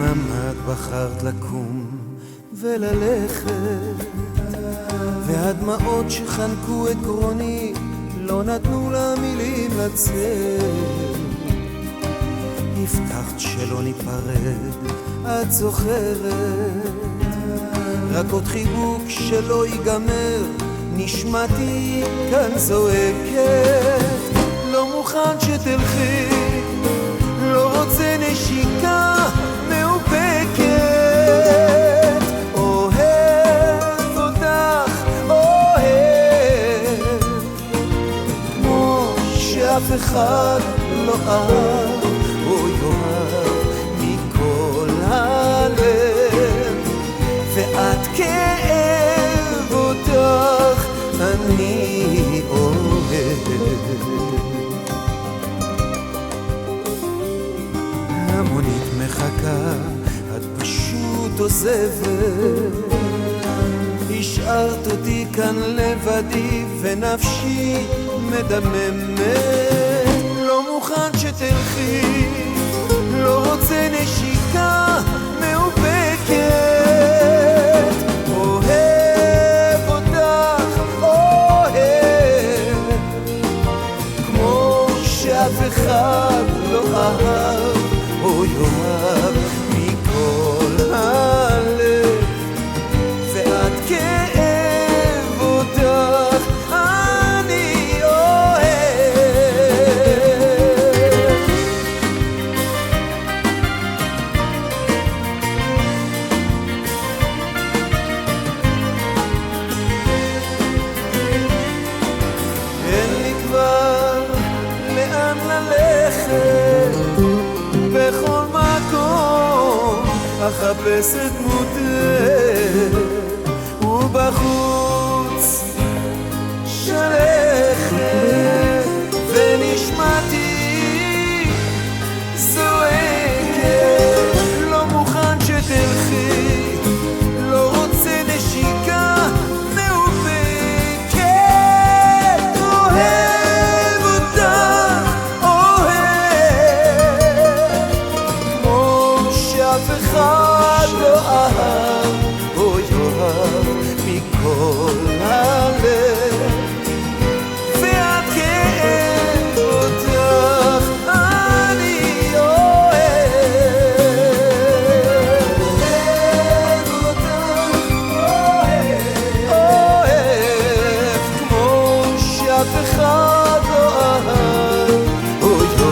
ממד בחרת לקום וללכת, והדמעות שחנקו את גרוני לא נתנו לה מילים לצאת. הבטחת שלא ניפרד, את זוכרת, רק עוד חיבוק שלא ייגמר, נשמתי כאן זועקת. לא מוכן שתלכי, לא רוצה נשיקה מאופקת, אוהב אותך, אוהב כמו שאף אחד לא אהב או יאהב מכל הלב, ואת כאב אותך אני אוהב. המונית מחכה, את פשוט עוזבת, השארת אותי כאן לבדי ונפשי מדממת. לא מוכן שתלכי, לא רוצה נשיקה מאופקת, אוהב אותך, אוהב כמו שאף אחד לא אהב או יאהב מכל הלב, ואת כאב אותך אני אוהב. אין לי כבר לאן ללכת, בכל מקום אחפש את דמותך, ובחוץ שלכת ונשמתי זועקת. לא מוכן שתלכי, לא רוצה נשיקה מאופקת, אוהב אותך, אף אחד לא אהב או יאהב מכל הלב, ואת כאב אותך אני אוהב. אוהב אותך, אוהב כמו שאף אחד לא אהב או יאהב